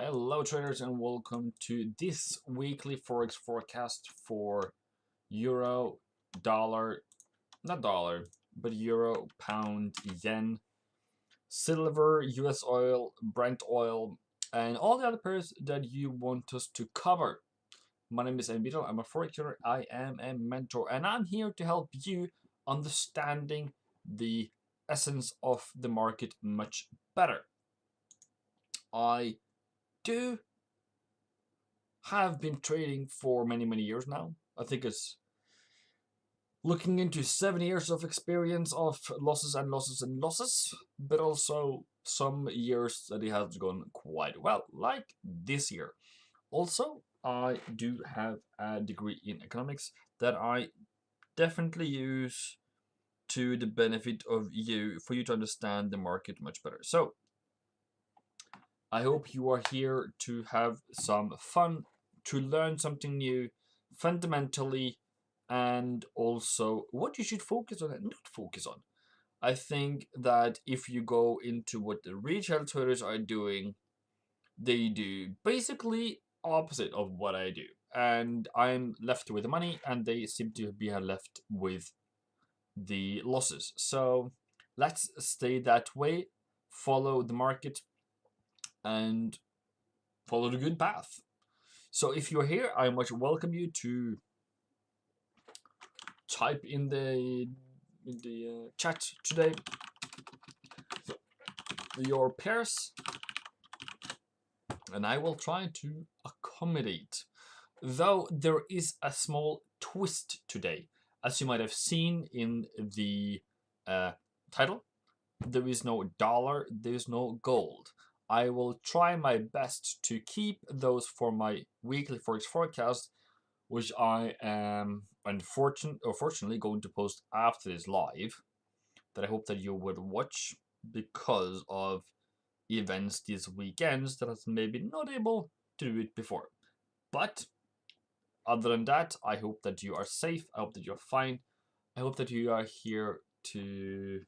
Hello traders and welcome to this weekly forex forecast for euro, dollar, not dollar, but euro, pound, yen, silver, US oil, Brent oil, and all the other pairs that you want us to cover. My name is MINDBLOWING. I'm a forex trader. I am a mentor and I'm here to help you understanding the essence of the market much better. I do have been trading for many years now. I think it's looking into 7 years of experience of losses and losses and losses, but also some years that it has gone quite well, like this year. Also, I do have a degree in economics that I definitely use to the benefit of you for you to understand the market much better. So I hope you are here to have some fun, to learn something new fundamentally, and also what you should focus on and not focus on. I think that if you go into what the retail traders are doing, they do basically opposite of what I do. And I'm left with the money and they seem to be left with the losses. So let's stay that way, follow the market, and follow the good path. So if you're here, I much welcome you to type in the chat today your pairs, and I will try to accommodate. Though there is a small twist today, as you might have seen in the title. There is no dollar, there is no gold. I will try my best to keep those for my weekly forex forecast, which I am unfortunately going to post after this live, that I hope that you would watch because of events these weekends that I was maybe not able to do it before. But other than that, I hope that you are safe. I hope that you're fine. I hope that you are here to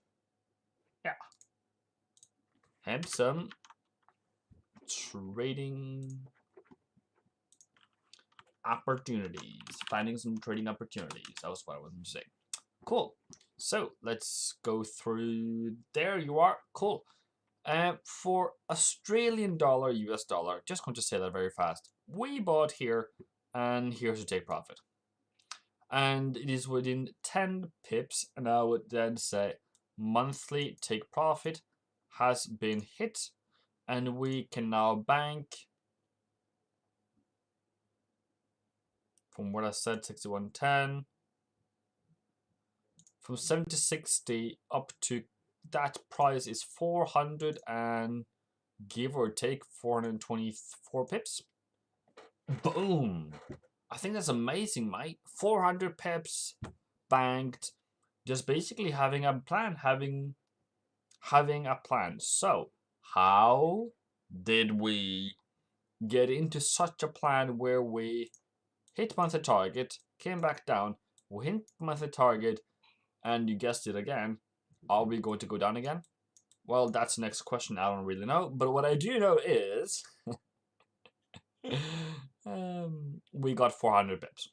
have some trading opportunities, finding some trading opportunities. That was what I wanted to say. Cool. So let's go through. There you are. Cool. For Australian dollar, US dollar, just going to say that very fast. We bought here, and here's to take profit. And it is within 10 pips, and I would then say monthly take profit has been hit, and we can now bank from what I said, 61.10, from 70.60 up to that price is 400 and give or take 424 pips. Boom! I think that's amazing, mate. 400 pips banked, just basically having a plan, having a plan. So, how did we get into such a plan where we hit monthly target, came back down, we hit monthly target, and you guessed it again, are we going to go down again? Well, that's the next question. I don't really know. But what I do know is we got 400 pips.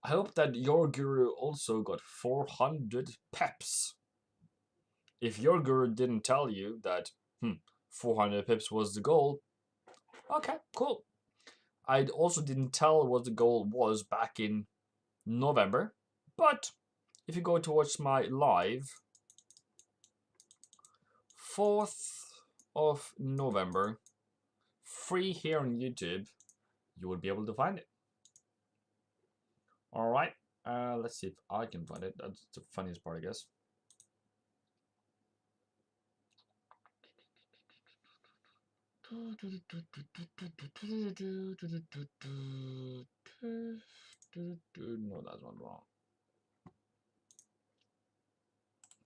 I hope that your guru also got 400 pips. If your guru didn't tell you that 400 pips was the goal, okay, cool. I also didn't tell what the goal was back in November, but if you go towards my live, 4th of November, free here on YouTube, you will be able to find it. All right, let's see if I can find it. That's the funniest part, I guess. No, that's not wrong.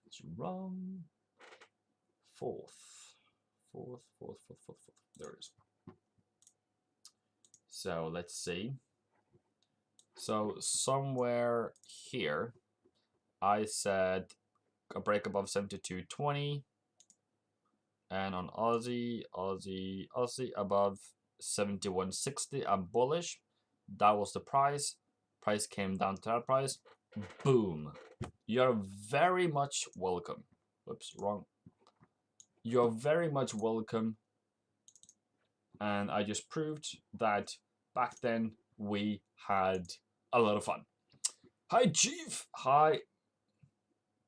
It's wrong. Fourth. There it is. So let's see. So somewhere here, I said a break above 72.20. And on Aussie above 71.60, I'm bullish. That was the price. Price came down to that price. Boom. You're very much welcome. Oops, wrong. You're very much welcome. And I just proved that back then we had a lot of fun. Hi, Chief. Hi.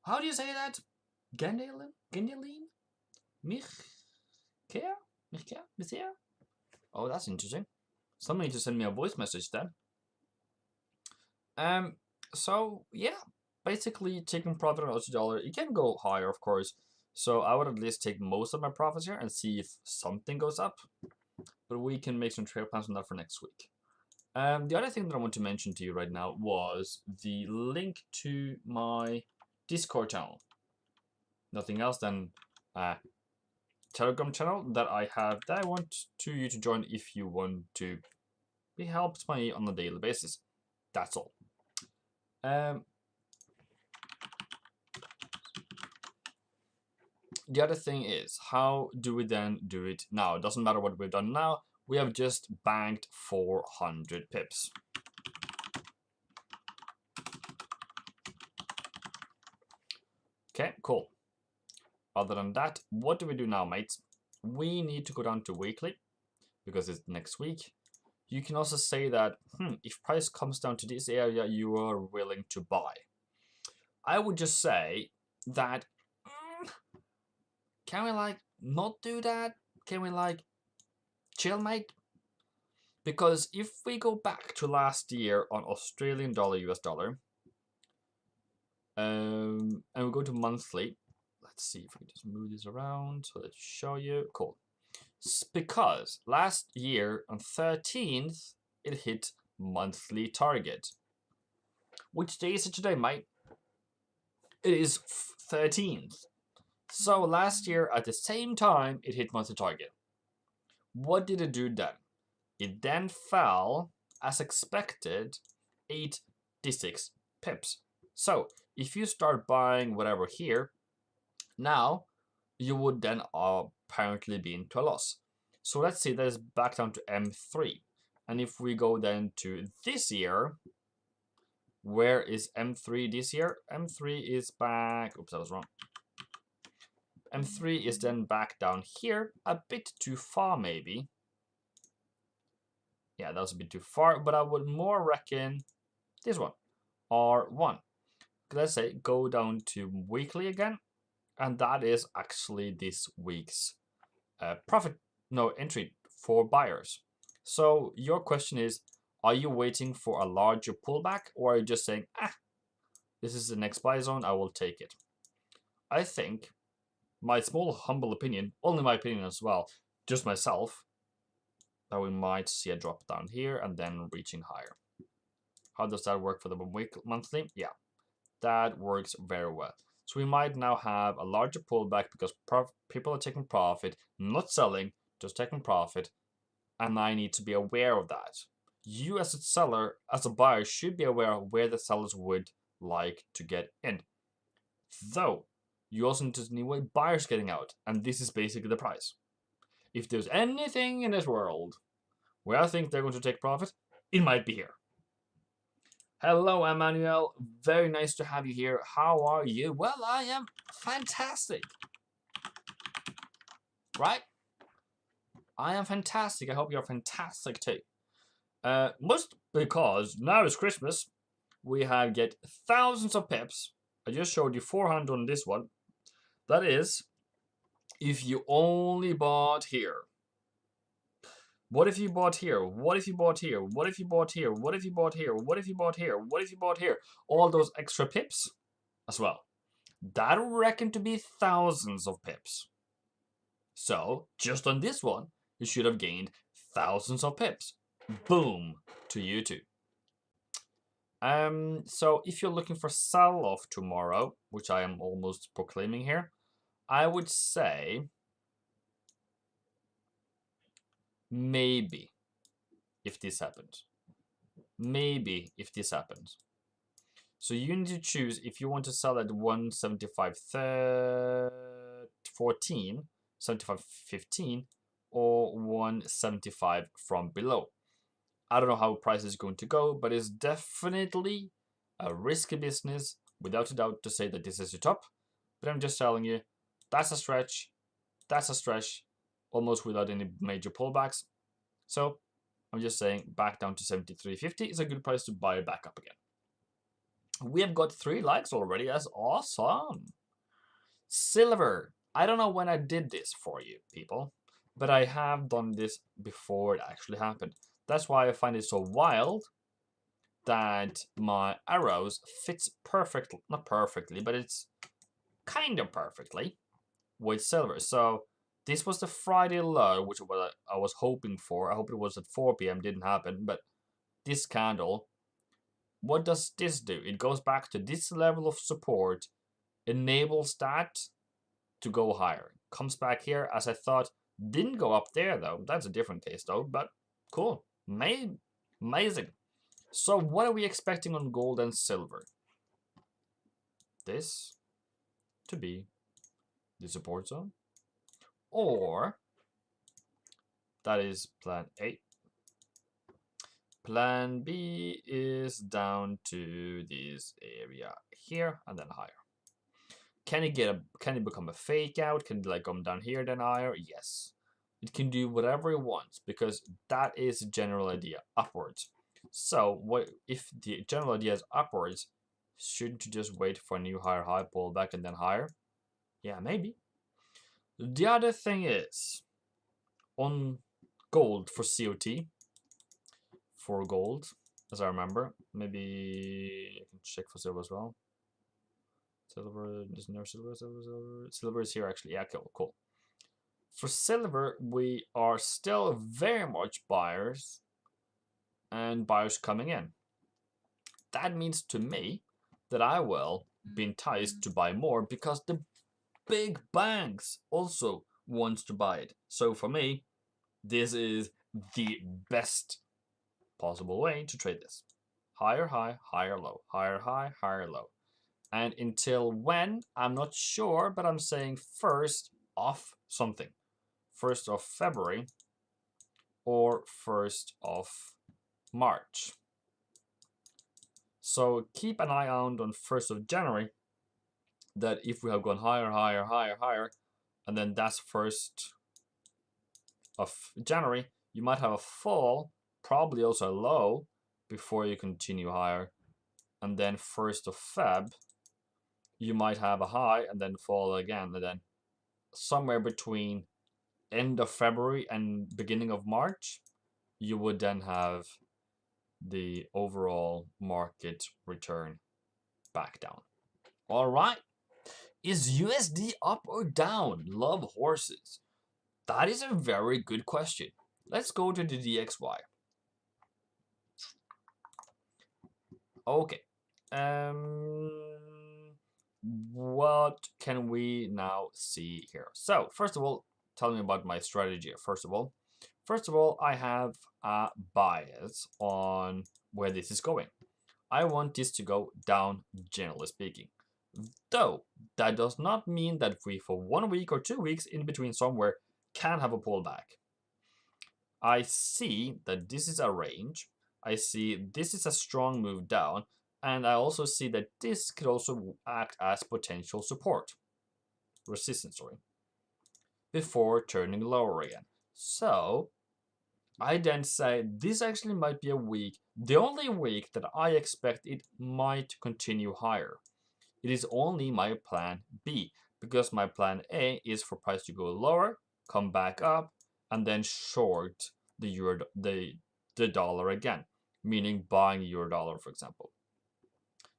How do you say that? Gendelin? Michia? Oh, that's interesting. Somebody need to send me a voice message then. So yeah, basically taking profit on Aussie dollar. It can go higher, of course. So I would at least take most of my profits here and see if something goes up. But we can make some trade plans on that for next week. The other thing that I want to mention to you right now was the link to my Discord channel. Nothing else than a Telegram channel that I have that I want you to join if you want to be helped by me on a daily basis. That's all. The other thing is, how do we then do it now? It doesn't matter what we've done now. We have just banked 400 pips. Okay, cool. Other than that, what do we do now, mates? We need to go down to weekly because it's next week. You can also say that, if price comes down to this area, you are willing to buy. I would just say that, can we like not do that? Can we like chill, mate? Because if we go back to last year on Australian dollar, US dollar, and we go to monthly, let's see if we can just move this around so let's show you. Cool. Because last year on 13th, it hit monthly target. Which day is it today, mate? It is 13th. So last year at the same time, it hit monthly target. What did it do then? It then fell, as expected, 86 pips. So if you start buying whatever here, now you would then apparently be into a loss. So let's see, that is back down to M3. And if we go then to this year, where is M3 this year? M3 is back, oops, that was wrong. M3 is then back down here, a bit too far maybe. Yeah, that was a bit too far, but I would more reckon this one, R1. Let's say go down to weekly again, and that is actually this week's entry for buyers. So your question is, are you waiting for a larger pullback, or are you just saying, this is the next buy zone, I will take it? I think, my small humble opinion, only my opinion as well, just myself, that we might see a drop down here and then reaching higher. How does that work for the monthly? Yeah, that works very well. So we might now have a larger pullback because people are taking profit, not selling, just taking profit, and I need to be aware of that. You as a seller, as a buyer, should be aware of where the sellers would like to get in. Though, you also need to know where buyers getting out, and this is basically the price. If there's anything in this world where I think they're going to take profit, it might be here. Hello, Emmanuel. Very nice to have you here. How are you? Well, I am fantastic. Right? I am fantastic. I hope you're fantastic too. Most because now it's Christmas, we have get thousands of pips. I just showed you 400 on this one. That is, if you only bought here. What if you bought here? What if you bought here? What if you bought here? What if you bought here? What if you bought here? What if you bought here? All those extra pips as well. That reckon to be thousands of pips. So, just on this one, you should have gained thousands of pips. Boom to you too. So if you're looking for sell-off tomorrow, which I am almost proclaiming here, I would say maybe if this happens. Maybe if this happens. So you need to choose if you want to sell at 175.14, 75.15 or 175 from below. I don't know how price is going to go, but it's definitely a risky business, without a doubt, to say that this is your top. But I'm just telling you, that's a stretch, almost without any major pullbacks. So I'm just saying back down to 73.50 is a good price to buy it back up again. We have got 3 likes already. That's awesome. Silver. I don't know when I did this for you people, but I have done this before it actually happened. That's why I find it so wild that my arrows fits perfectly, not perfectly, but it's kind of perfectly with silver. So this was the Friday low, which what I was hoping for. I hope it was at 4 p.m. Didn't happen, but this candle, what does this do? It goes back to this level of support, enables that to go higher. Comes back here, as I thought, didn't go up there though. That's a different case though, but cool. Amazing. So what are we expecting on gold and silver? This to be the support zone, or that is plan A. Plan B is down to this area here and then higher. Can it become a fake out? Can it like come down here then higher? Yes. It can do whatever it wants because that is the general idea, upwards. So what if the general idea is upwards? Shouldn't you just wait for a new higher high, pull back and then higher? Yeah, maybe. The other thing is on gold for COT. For gold, as I remember. Maybe I can check for silver as well. Silver, isn't there silver? Silver is here actually. Yeah, cool. For silver, we are still very much buyers and buyers coming in. That means to me that I will be enticed to buy more because the big banks also wants to buy it. So for me, this is the best possible way to trade this. Higher high, higher low, higher high, higher low. And until when, I'm not sure, but I'm saying 1st of something. 1st of February or 1st of March. So keep an eye out on 1st of January, that if we have gone higher, higher, higher, higher, and then that's 1st of January, you might have a fall, probably also a low, before you continue higher. And then 1st of Feb, you might have a high and then fall again. And then somewhere between end of February and beginning of March, you would then have the overall market return back down. All right. Is USD up or down? Love horses. That is a very good question. Let's go to the DXY. Okay. What can we now see here? So first of all, tell me about my strategy. First of all, I have a bias on where this is going. I want this to go down, generally speaking. Though that does not mean that we, for 1 week or 2 weeks in between somewhere, can have a pullback. I see that this is a range. I see this is a strong move down. And I also see that this could also act as potential support. Resistance, sorry. Before turning lower again. So I then say this actually might be a week, the only week that I expect it might continue higher. It is only my plan B, because my plan A is for price to go lower, come back up, and then short the euro, the dollar again, meaning buying euro dollar, for example.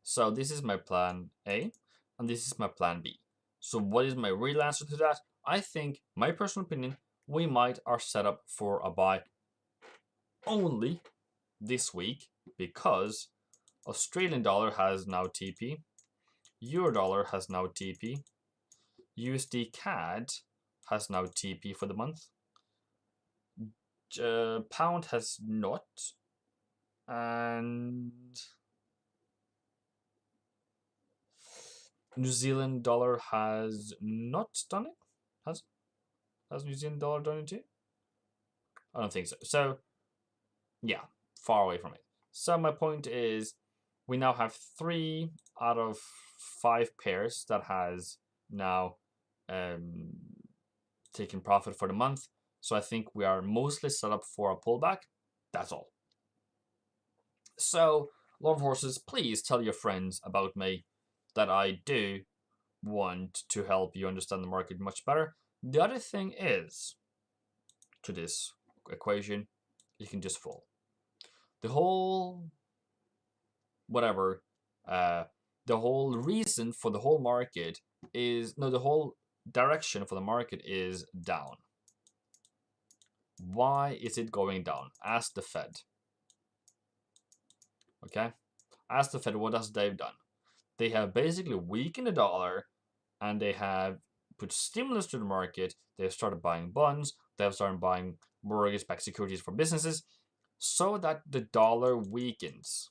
So this is my plan A, and this is my plan B. So what is my real answer to that? I think, my personal opinion, we might are set up for a buy only this week, because Australian dollar has now TP, Euro dollar has now TP, USD CAD has now TP for the month, pound has not, and New Zealand dollar has not done it. Has Has New Zealand dollar done it too? I don't think so. So, yeah, far away from it. So my point is, we now have 3 out of 5 pairs that has now taken profit for the month. So I think we are mostly set up for a pullback. That's all. So, Love Horses, please tell your friends about me, that I do want to help you understand the market much better. The other thing is, to this equation, you can just fall. The whole whatever, the whole reason for the whole market is, no, the whole direction for the market is down. Why is it going down? Ask the Fed. Okay? Ask the Fed, what has they done? They have basically weakened the dollar, and they have put stimulus to the market. They've started buying bonds. They've started buying mortgage-backed securities for businesses so that the dollar weakens.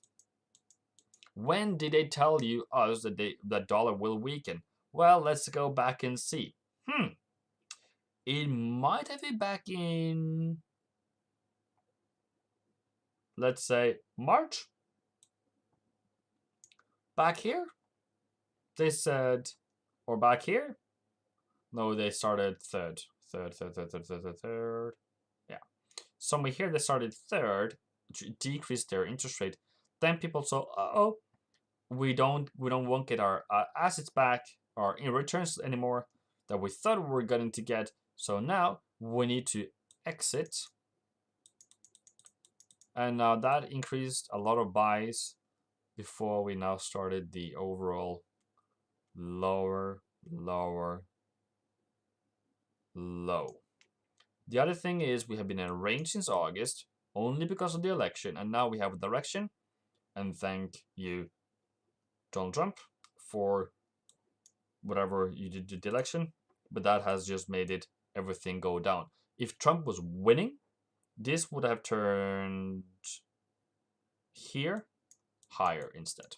When did they tell you us that the dollar will weaken? Well, let's go back and see. It might have been back in, let's say, March. Back here, they said, or back here. No, they started third. Yeah. Somewhere here they started third, decreased their interest rate. Then people saw, uh-oh, we won't get our assets back or in returns anymore that we thought we were going to get. So now we need to exit. And now that increased a lot of buys before we now started the overall lower, low. The other thing is, we have been in a range since August only because of the election, and now we have a direction. And thank you, Donald Trump, for whatever you did the election, but that has just made it everything go down. If Trump was winning, this would have turned here higher instead.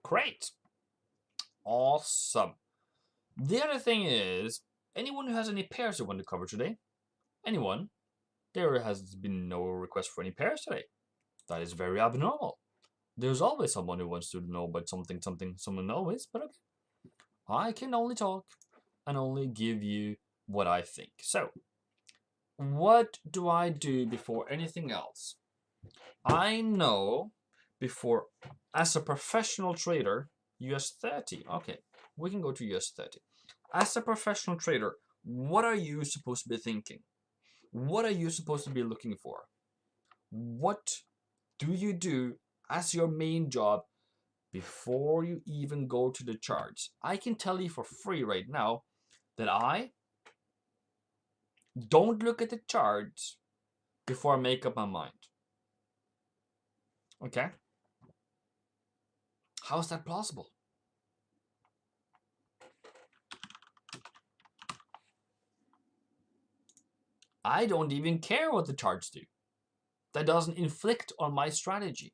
Great. Awesome. The other thing is, anyone who has any pairs they want to cover today? Anyone? There has been no request for any pairs today. That is very abnormal. There's always someone who wants to know about something, someone always, but okay. I can only talk and only give you what I think. So, what do I do before anything else? I know before, as a professional trader, US 30. Okay, we can go to US 30. As a professional trader, what are you supposed to be thinking? What are you supposed to be looking for? What do you do as your main job before you even go to the charts? I can tell you for free right now that I don't look at the charts before I make up my mind. Okay? How is that possible? I don't even care what the charts do. That doesn't inflict on my strategy.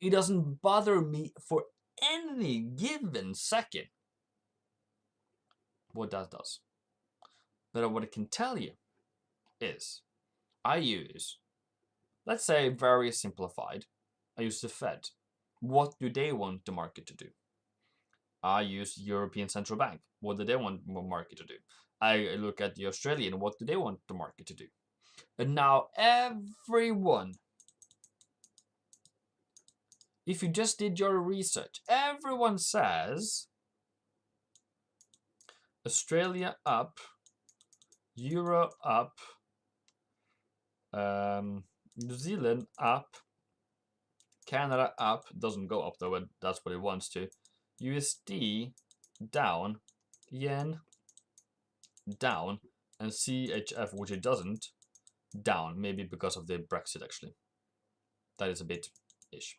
It doesn't bother me for any given second what that does. But what I can tell you is, I use, let's say very simplified, I use the Fed. What do they want the market to do? I use European Central Bank. What do they want the market to do? I look at the Australian. What do they want the market to do? And now everyone, if you just did your research, everyone says Australia up, Euro up, New Zealand up, Canada up, doesn't go up though, but that's what it wants to. USD down, Yen down, and CHF, which it doesn't, down. Maybe because of the Brexit, actually. That is a bit ish.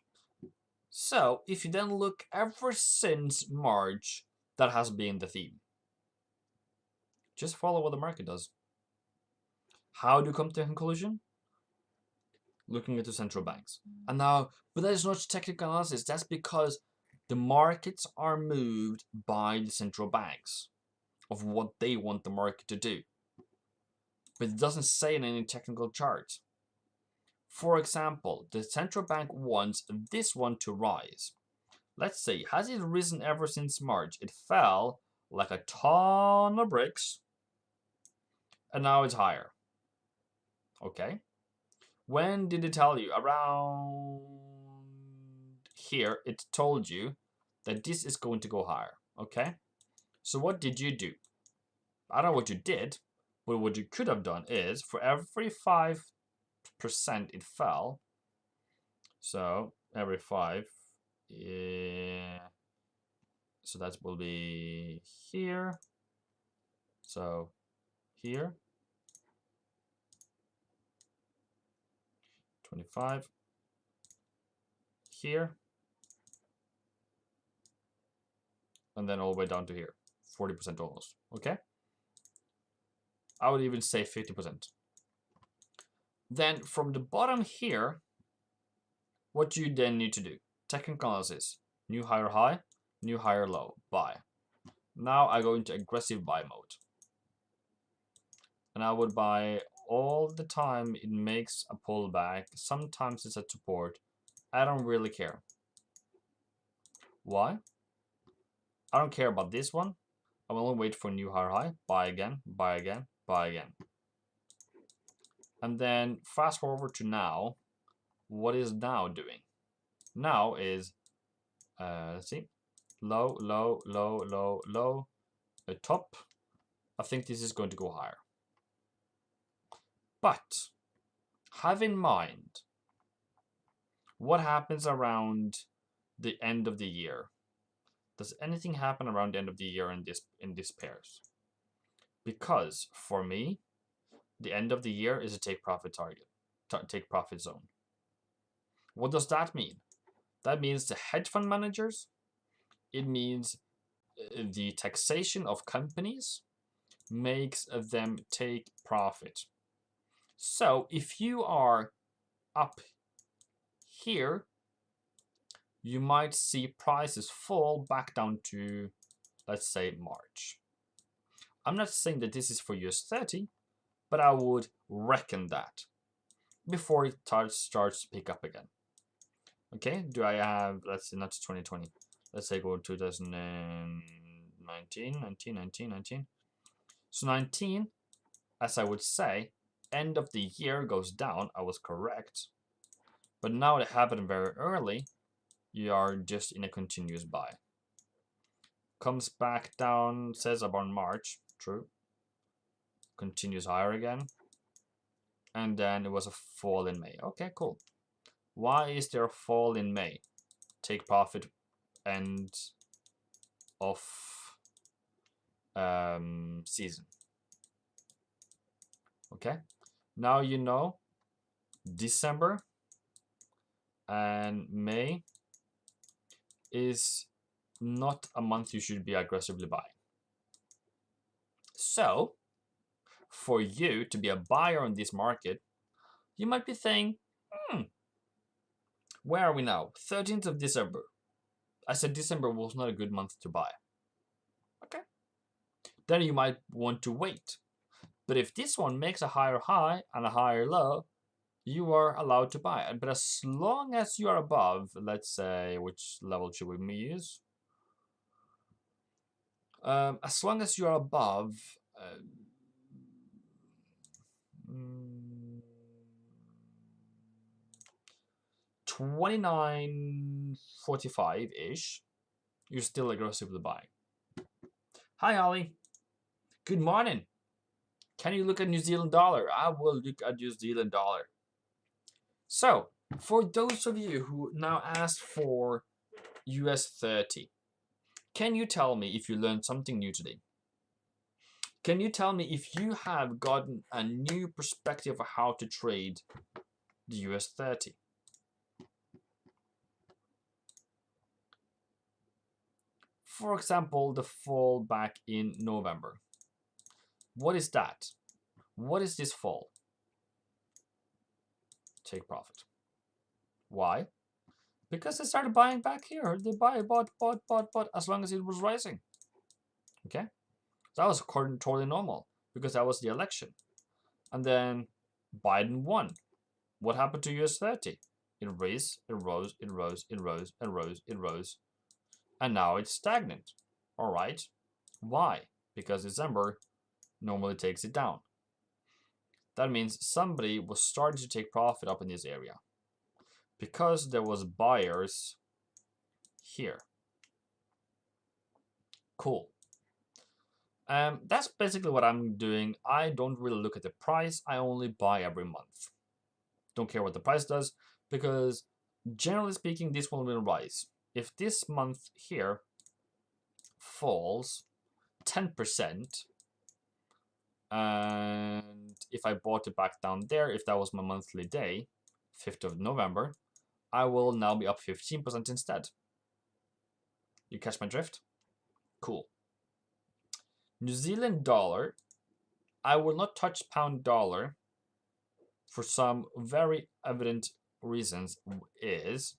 So, if you then look ever since March, that has been the theme. Just follow what the market does. How do you come to a conclusion? Looking at the central banks. And now, but that is not technical analysis. That's because the markets are moved by the central banks of what they want the market to do. but it doesn't say in any technical chart. For example, the central bank wants this one to rise. Let's see, has it risen ever since March? It fell like a ton of bricks, and now it's higher. Okay. When did it tell you? Around here, it told you that this is going to go higher. Okay. So what did you do? I don't know what you did, but what you could have done is for every 5% it fell. So every 5, yeah. So that will be here. So here. 25 here, and then all the way down to here, 40% almost. Okay, I would even say 50%. Then from the bottom here, what you then need to do, technical analysis, new higher high, new higher low, buy. Now I go into aggressive buy mode, and I would buy all the time it makes a pullback. Sometimes it's at support. I don't really care. Why? I don't care about this one. I will only wait for a new higher high, buy again, buy again, buy again. And then fast forward to now. What is now doing? Now is, let's see, low, low, low, low, low, a top. I think this is going to go higher. But have in mind what happens around the end of the year. Does anything happen around the end of the year in this pairs? Because for me, the end of the year is a take profit target, take profit zone. What does that mean? That means the hedge fund managers. It means the taxation of companies makes them take profit. So if you are up here, you might see prices fall back down to, let's say, March. I'm not saying that this is for US 30, but I would reckon that before it starts to pick up again. Okay, do I have, let's say, not 2020. Let's say go 2019. So 19, as I would say, end of the year goes down. I was correct. But now it happened very early. You are just in a continuous buy. Comes back down, says about March. True. Continues higher again. And then it was a fall in May. Okay, cool. Why is there a fall in May? Take profit end of season. Okay. Now you know December and May is not a month you should be aggressively buying. So, for you to be a buyer on this market, you might be saying, where are we now? 13th of December. I said December was not a good month to buy. Okay. Then you might want to wait. But if this one makes a higher high and a higher low, you are allowed to buy it. But as long as you are above, let's say, which level should we use? As long as you are above 29.45-ish, you're still aggressively buying. Hi, Ollie. Good morning. Can you look at New Zealand dollar? I will look at New Zealand dollar. So, for those of you who now asked for US 30, can you tell me if you learned something new today? Can you tell me if you have gotten a new perspective of how to trade the US 30? For example, the fall back in November. What is that? What is this fall? Take profit. Why? Because they started buying back here. They bought as long as it was rising. Okay? That was totally normal because that was the election. And then Biden won. What happened to US 30? It rose, it rose, it rose, it rose, it rose, it rose. And now it's stagnant. All right. Why? Because December normally takes it down. That means somebody was starting to take profit up in this area. Because there was buyers here. Cool. That's basically what I'm doing. I don't really look at the price. I only buy every month. Don't care what the price does, because generally speaking, this one will rise. If this month here falls 10%, and if I bought it back down there, if that was my monthly day, 5th of November, I will now be up 15% instead. You catch my drift? Cool. New Zealand dollar, I will not touch pound dollar for some very evident reasons. Is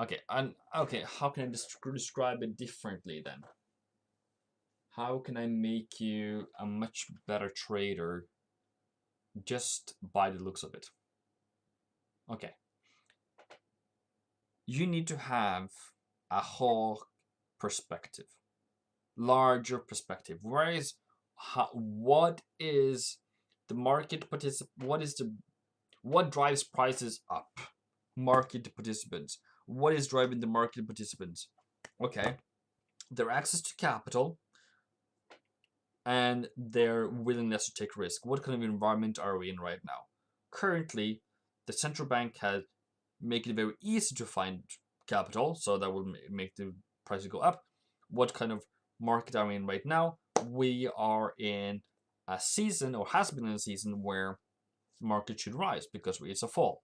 okay, and okay, how can I describe it differently then? How can I make you a much better trader just by the looks of it? Okay. You need to have a whole perspective, larger perspective. Whereas, what is the market what drives prices up? Market participants. What is driving the market participants? Okay, their access to capital and their willingness to take risk. What kind of environment are we in right now? Currently, the central bank has made it very easy to find capital, so that will make the prices go up. What kind of market are we in right now? We are in a season, or has been in a season, where the market should rise because it's a fall.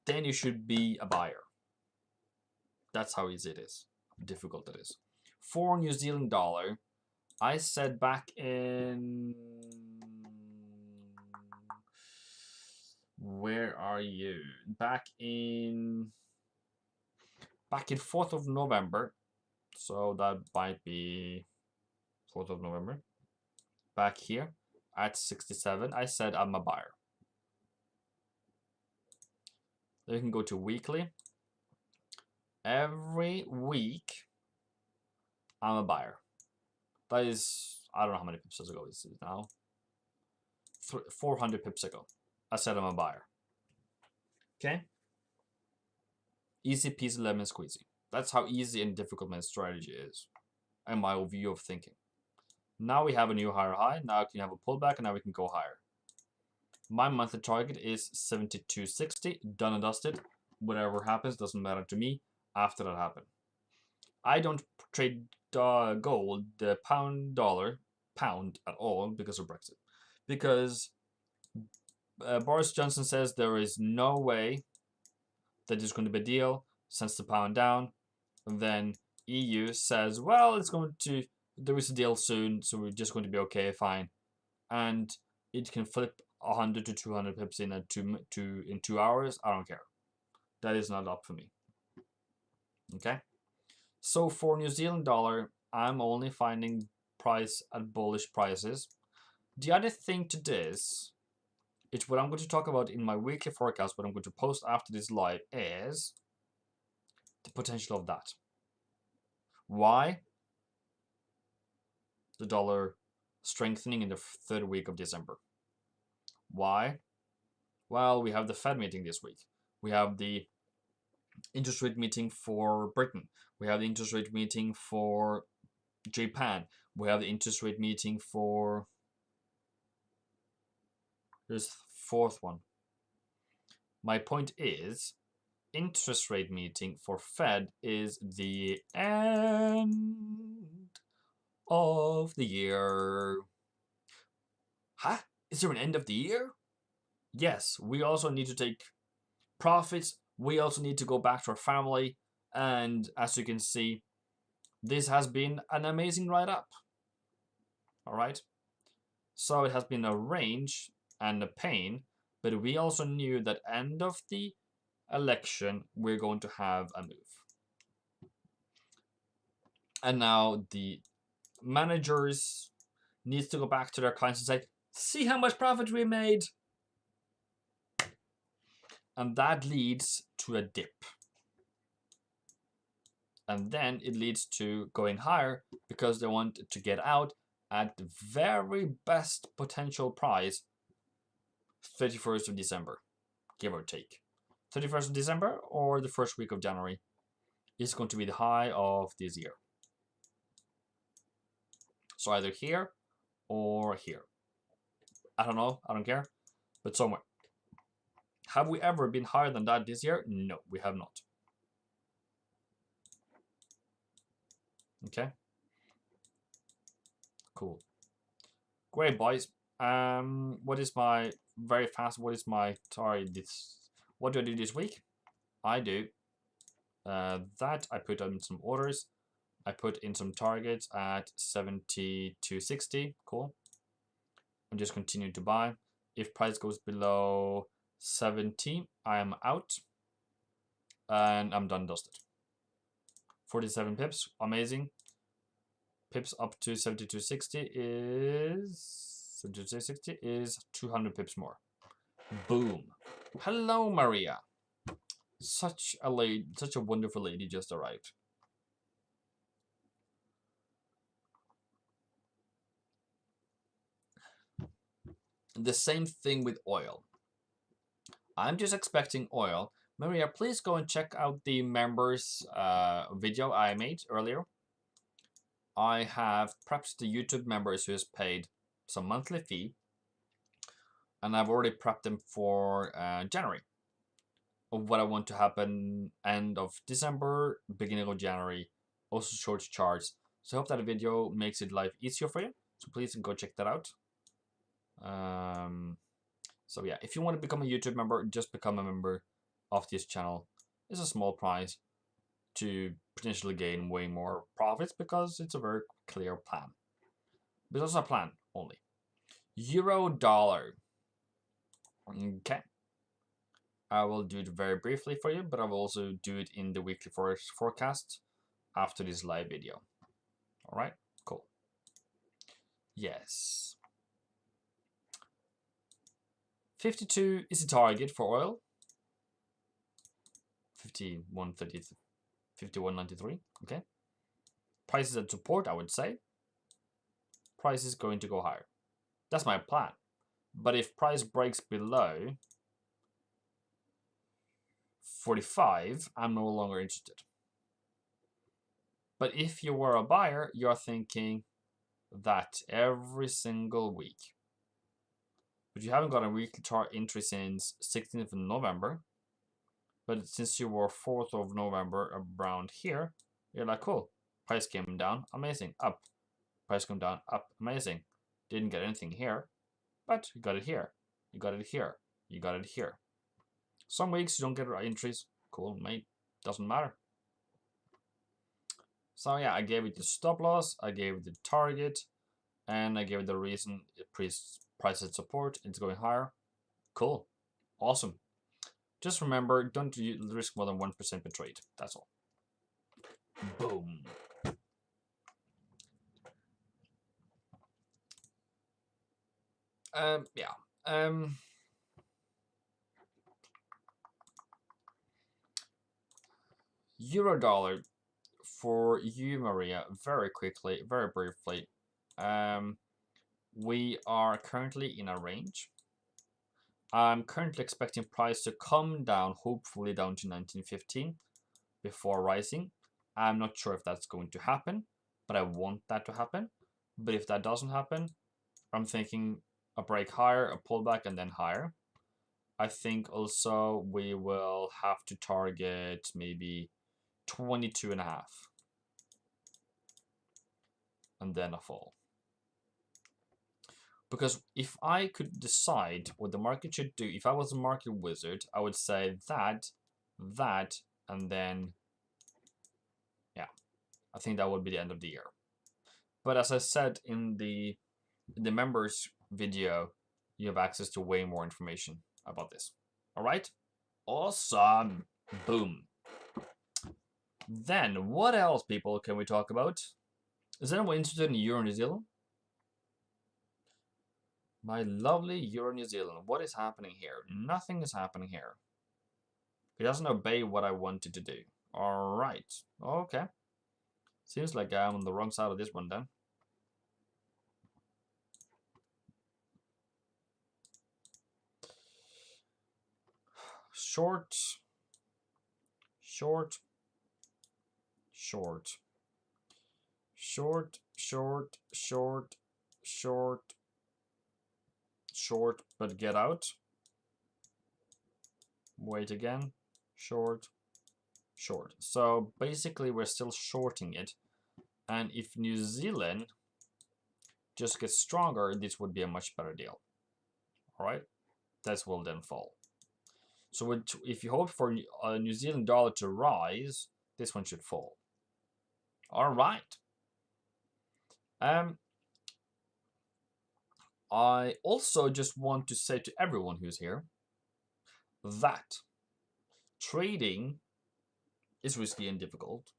Then you should be a buyer. That's how easy it is, difficult it is. For New Zealand dollar, I said back in, where are you? Back in 4th of November. So that might be 4th of November. Back here at 67, I said I'm a buyer. Then you can go to weekly. Every week, I'm a buyer. That is, I don't know how many pips ago this is now. 400 pips ago. I said I'm a buyer. Okay? Easy peasy lemon squeezy. That's how easy and difficult my strategy is, and my view of thinking. Now we have a new higher high. Now we can have a pullback, and now we can go higher. My monthly target is 72.60. Done and dusted. Whatever happens doesn't matter to me after that happened. I don't trade gold, the pound at all because of Brexit. Because Boris Johnson says there is no way that there's going to be a deal, sends the pound down. And then EU says, well, there is a deal soon, so we're just going to be okay, fine. And it can flip 100 to 200 pips in 2 hours. I don't care. That is not up for me. Okay? So for New Zealand dollar, I'm only finding price at bullish prices. The other thing to this, it's what I'm going to talk about in my weekly forecast, what I'm going to post after this live, is the potential of that. Why? The dollar strengthening in the third week of December. Why? Well, we have the Fed meeting this week. We have the interest rate meeting for Britain. We have the interest rate meeting for Japan. We have the interest rate meeting for... There's the fourth one. My point is, interest rate meeting for Fed is the end of the year. Huh? Is there an end of the year? Yes, we also need to take profits. We also need to go back to our family. And as you can see, this has been an amazing ride-up. All right? So it has been a range and a pain, but we also knew that end of the election, we're going to have a move. And now the managers needs to go back to their clients and say, see how much profit we made. And that leads to a dip. And then it leads to going higher because they want to get out at the very best potential price, 31st of December, give or take. 31st of December or the first week of January is going to be the high of this year. So either here or here. I don't know, I don't care, but somewhere. Have we ever been higher than that this year? No, we have not. Okay. Cool. Great, boys. What is my very fast? What is my target? What do I do this week? I do that. I put in some orders. I put in some targets at 70 to 60. Cool. I'm just continuing to buy. If price goes below 70, I am out, and I'm done dusted. 47 pips, amazing. Pips up to 72.60 is 72.60 is 200 pips more. Boom. Hello, Maria. Such a lady, such a wonderful lady just arrived. The same thing with oil. I'm just expecting oil. Maria, please go and check out the members video I made earlier. I have prepped the YouTube members who has paid some monthly fee, and I've already prepped them for January of what I want to happen end of December, beginning of January, also short charts. So I hope that video makes it life easier for you. So please go check that out. So yeah, if you want to become a YouTube member, just become a member of this channel. It's a small price to potentially gain way more profits because it's a very clear plan. But it's also a plan only. Euro dollar. Okay. I will do it very briefly for you, but I will also do it in the weekly forex forecast after this live video. All right, cool. Yes. 52 is the target for oil. 51.30, 51.93. Okay. Prices at support, I would say. Price is going to go higher. That's my plan. But if price breaks below 45, I'm no longer interested. But if you were a buyer, you're thinking that every single week. But you haven't got a weekly chart entry since 16th of November. But since you were 4th of November around here, you're like, cool. Price came down, amazing, up. Price came down, up, amazing. Didn't get anything here, but you got it here. You got it here. You got it here. Some weeks you don't get entries. Cool, mate. Doesn't matter. So yeah, I gave it the stop loss, I gave it the target, and I gave it the reason price at support. It's going higher. Cool. Awesome. Just remember, don't risk more than 1% per trade. That's all. Boom. Yeah. Euro dollar for you, Maria, very quickly, very briefly. We are currently in a range. I'm currently expecting price to come down, hopefully down to 1915 before rising. I'm not sure if that's going to happen, but I want that to happen. But if that doesn't happen, I'm thinking a break higher, a pullback, and then higher. I think also we will have to target maybe 22.5 and then a fall. Because if I could decide what the market should do, if I was a market wizard, I would say that, and then, yeah, I think that would be the end of the year. But as I said in the members video, you have access to way more information about this. All right? Awesome. Boom. Then, what else, people, can we talk about? Is anyone interested in Euro New Zealand? My lovely Euro New Zealand. What is happening here? Nothing is happening here. It doesn't obey what I wanted to do. Alright. Okay. Seems like I'm on the wrong side of this one then. Short. Short. Short. Short. Short. Short. Short. Short, but get out. Wait again. Short. Short. So basically we're still shorting it. And if New Zealand just gets stronger, this would be a much better deal. Alright? This will then fall. So if you hope for a New Zealand dollar to rise, this one should fall. Alright. I also just want to say to everyone who's here that trading is risky and difficult,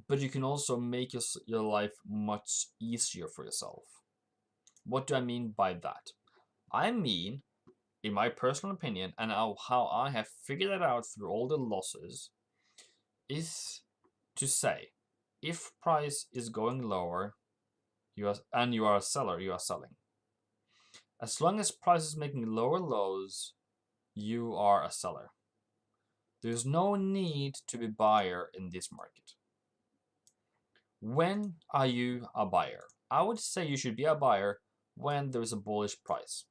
but you can also make your life much easier for yourself. What do I mean by that? I mean, in my personal opinion, and how I have figured it out through all the losses, is to say, if price is going lower, you are a seller, you are selling. As long as price is making lower lows, you are a seller. There's no need to be buyer in this market. When are you a buyer? I would say you should be a buyer when there is a bullish price.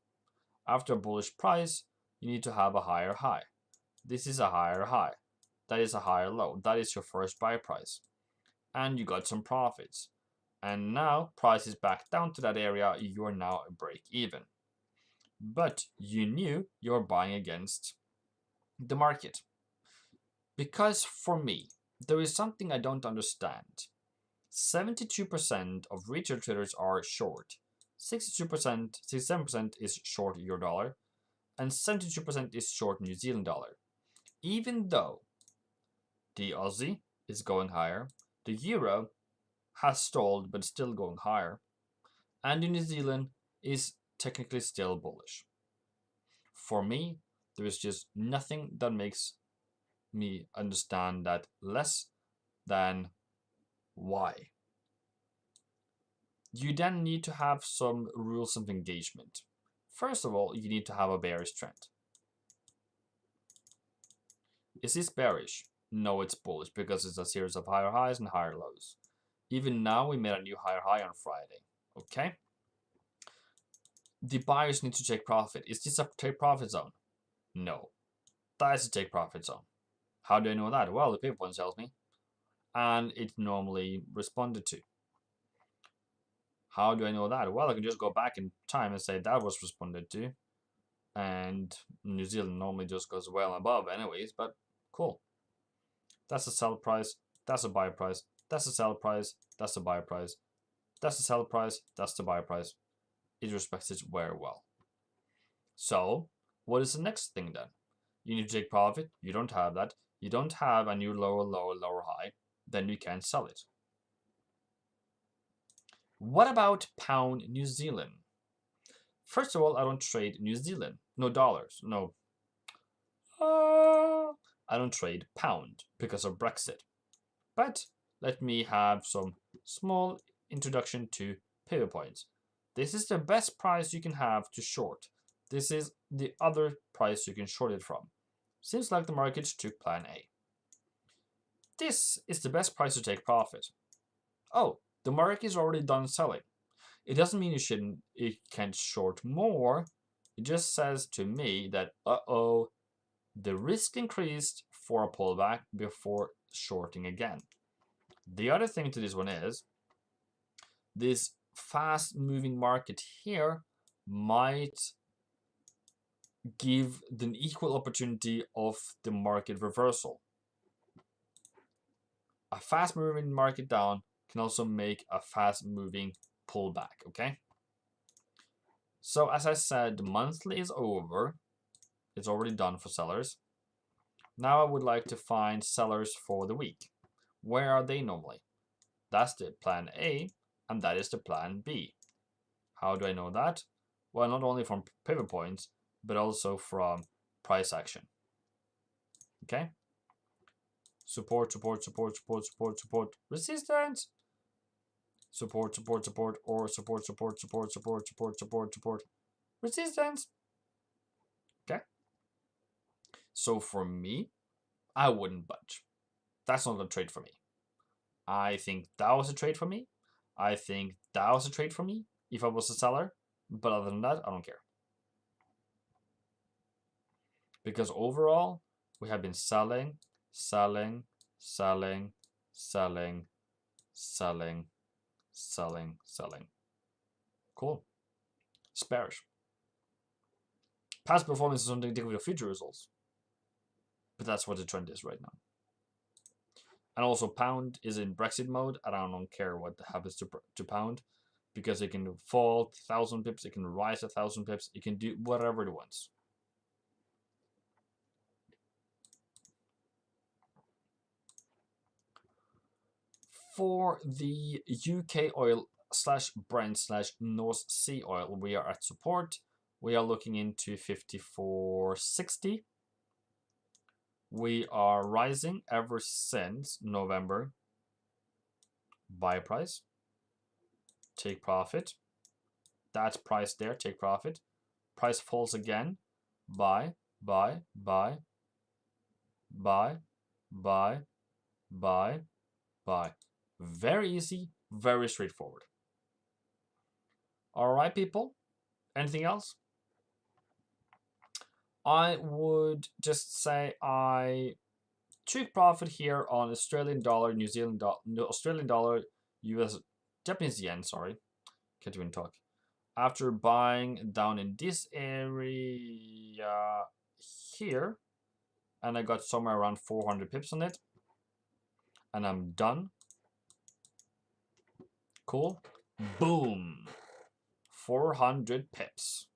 After a bullish price, you need to have a higher high. This is a higher high. That is a higher low. That is your first buy price. And you got some profits. And now price is back down to that area. You are now a break even. But you knew you were buying against the market. Because for me, there is something I don't understand. 72% of retail traders are short. 62%, 67% is short euro dollar. And 72% is short New Zealand dollar. Even though the Aussie is going higher, the euro has stalled but still going higher, and the New Zealand is technically still bullish. For me, there is just nothing that makes me understand that less than why. You then need to have some rules of engagement. First of all, you need to have a bearish trend. Is this bearish? No, it's bullish because it's a series of higher highs and higher lows. Even now, we made a new higher high on Friday. Okay? The buyers need to take profit. Is this a take profit zone? No. That is a take profit zone. How do I know that? Well, the pivot point tells me. And it's normally responded to. How do I know that? Well, I can just go back in time and say that was responded to. And New Zealand normally just goes well above anyways, but cool. That's a sell price. That's a buy price. That's a sell price. That's a buy price. That's a sell price. That's the buy price. It respects it very well. So, what is the next thing then? You need to take profit. You don't have that. You don't have a new lower, lower, lower high. Then you can't sell it. What about pound New Zealand? First of all, I don't trade New Zealand. No dollars. No. I don't trade pound because of Brexit. But let me have some small introduction to pivot points. This is the best price you can have to short. This is the other price you can short it from. Seems like the market took plan A. This is the best price to take profit. Oh, the market is already done selling. It doesn't mean you can't short more. It just says to me that, uh-oh, the risk increased for a pullback before shorting again. The other thing to this one is, this fast-moving market here might give an equal opportunity of the market reversal. A fast-moving market down can also make a fast-moving pullback, okay? So as I said, the monthly is over. It's already done for sellers. Now I would like to find sellers for the week. Where are they normally? That's the plan A, and that is the plan B. How do I know that? Well, not only from pivot points, but also from price action. Okay? Support, support, support, support, support, support, resistance. Support, support, support, or support, support, support, support, support, support, support, resistance. Okay? So for me, I wouldn't budge. That's not a trade for me. I think that was a trade for me. I think that was a trade for me if I was a seller. But other than that, I don't care. Because overall, we have been selling, selling, selling, selling, selling, selling, selling. Cool. It's bearish. Past performance is something indicative of future results. But that's what the trend is right now. And also pound is in Brexit mode. And I don't care what happens to pound. Because it can fall 1,000 pips. It can rise 1,000 pips. It can do whatever it wants. For the UK oil / Brent / North Sea oil, we are at support. We are looking into 54.60. We are rising ever since November. Buy price. Take profit. That's price there. Take profit. Price falls again. Buy, buy, buy, buy, buy, buy, buy. Very easy, very straightforward. All right, people. Anything else? I would just say I took profit here on Australian dollar, New Zealand dollar, Australian dollar, US, Japanese yen, sorry. Can't even talk. After buying down in this area here, and I got somewhere around 400 pips on it. And I'm done. Cool. Boom. 400 pips.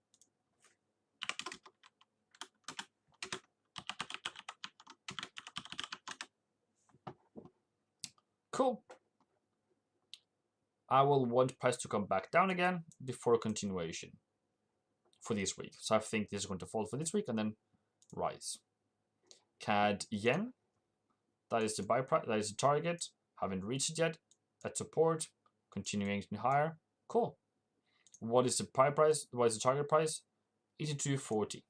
Cool. I will want price to come back down again before continuation for this week. So I think this is going to fall for this week and then rise. Cad Yen. That is the buy price. That is the target. Haven't reached it yet. At support. Continuing higher. Cool. What is the buy price? What is the target price? 82.40.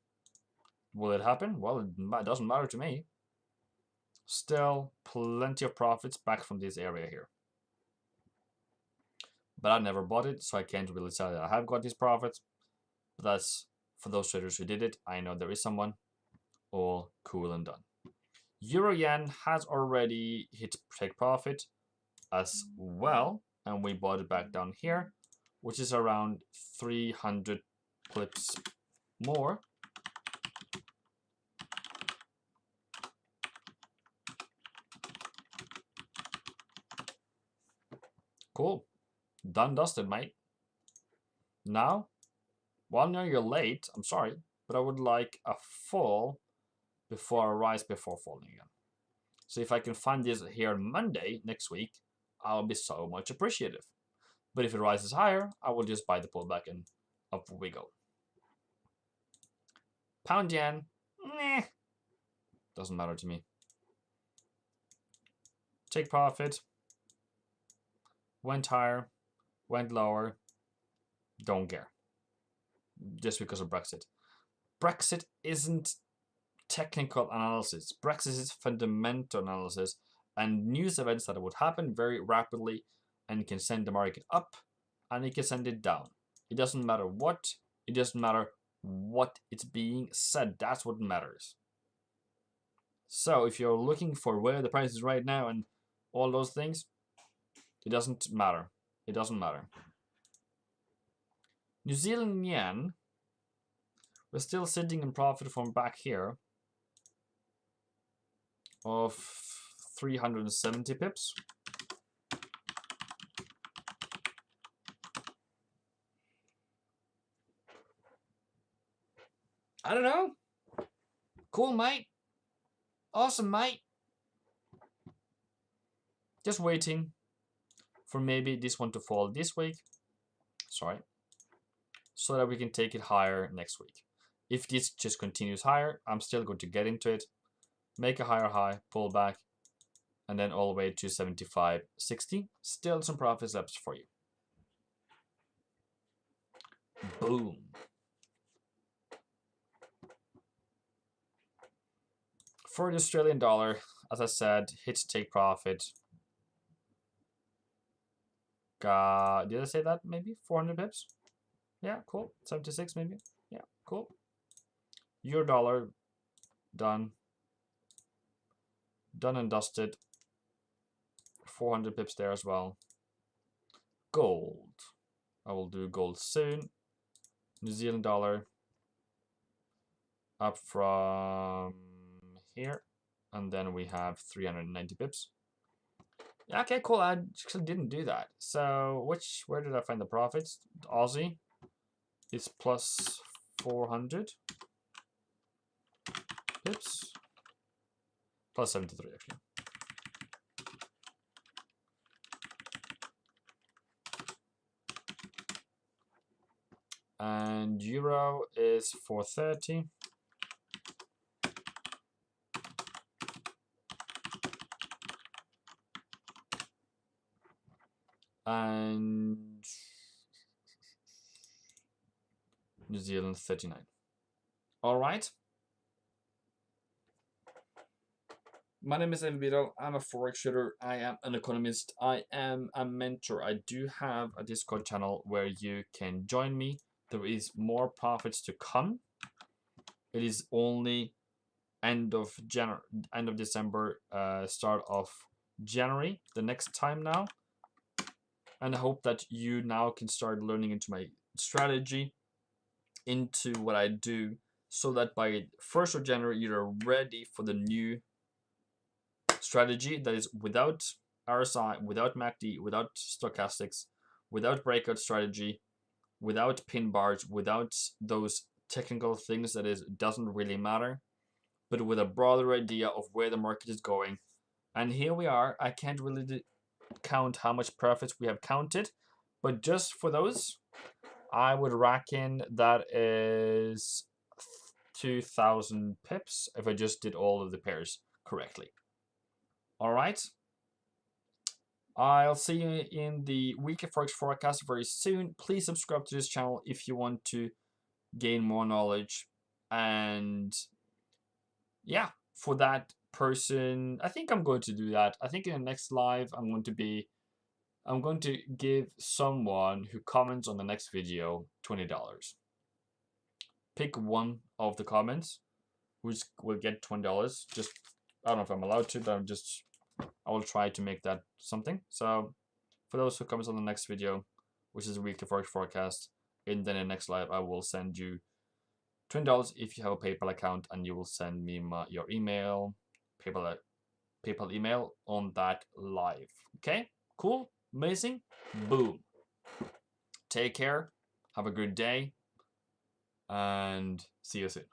Will it happen? Well, it doesn't matter to me. Still plenty of profits back from this area here. But I never bought it, so I can't really say that I have got these profits. But that's for those traders who did it. I know there is someone. All cool and done. Euro Yen has already hit take profit as well. And we bought it back down here, which is around 300 pips more. Cool. Done dusted, mate. Now, well, now you're late. I'm sorry, but I would like a fall before a rise before falling again. So if I can find this here Monday next week, I'll be so much appreciative. But if it rises higher, I will just buy the pullback and up we go. Pound yen, meh, doesn't matter to me. Take profit. Went higher, went lower, don't care. Just because of Brexit. Brexit isn't technical analysis. Brexit is fundamental analysis and news events that would happen very rapidly and can send the market up and it can send it down. It doesn't matter what. It doesn't matter what it's being said. That's what matters. So if you're looking for where the price is right now and all those things, it doesn't matter. It doesn't matter. New Zealand yen, we're still sitting in profit from back here of 370 pips. I don't know. Cool, mate. Awesome, mate. Just waiting for maybe this one to fall this week. Sorry. so that we can take it higher next week. If this just continues higher, I'm still going to get into it, make a higher high, pull back, and then all the way to 75.60. Still some profit steps for you. Boom. For the Australian dollar, as I said, hit take profit. Did I say that? Maybe 400 pips. Yeah, cool. 76 maybe. Yeah, cool. Euro dollar, done. Done and dusted. 400 pips there as well. Gold. I will do gold soon. New Zealand dollar. Up from here. And then we have 390 pips. Yeah, okay, cool. I actually didn't do that. So, where did I find the profits? Aussie is plus 400 pips. Plus 73, actually. And euro is 430. And New Zealand 39. All right. My name is Ewinningstrategy. I'm a forex trader. I am an economist. I am a mentor. I do have a Discord channel where you can join me. There is more profits to come. It is only end of December, start of January, the next time now. And I hope that you now can start learning into my strategy, into what I do, so that by 1st of January, you're ready for the new strategy that is without RSI, without MACD, without stochastics, without breakout strategy, without pin bars, without those technical things that doesn't really matter, but with a broader idea of where the market is going. And here we are. I can't really count how much profits we have counted, but just for those, I would reckon that is 2,000 pips if I just did all of the pairs correctly. All right. I'll see you in the Weekly Forex Forecast very soon. Please subscribe to this channel if you want to gain more knowledge. And yeah, for that person, I think I'm going to do that. I think in the next live, I'm going to give someone who comments on the next video $20. Pick one of the comments, which will get $20. Just, I don't know if I'm allowed to, but I will try to make that something. So for those who comments on the next video, which is a Weekly Forex Forecast, and then in the next live, I will send you $20 if you have a PayPal account, and you will send me your email, PayPal email on that live. Okay, cool, amazing, boom. Take care, have a good day, and see you soon.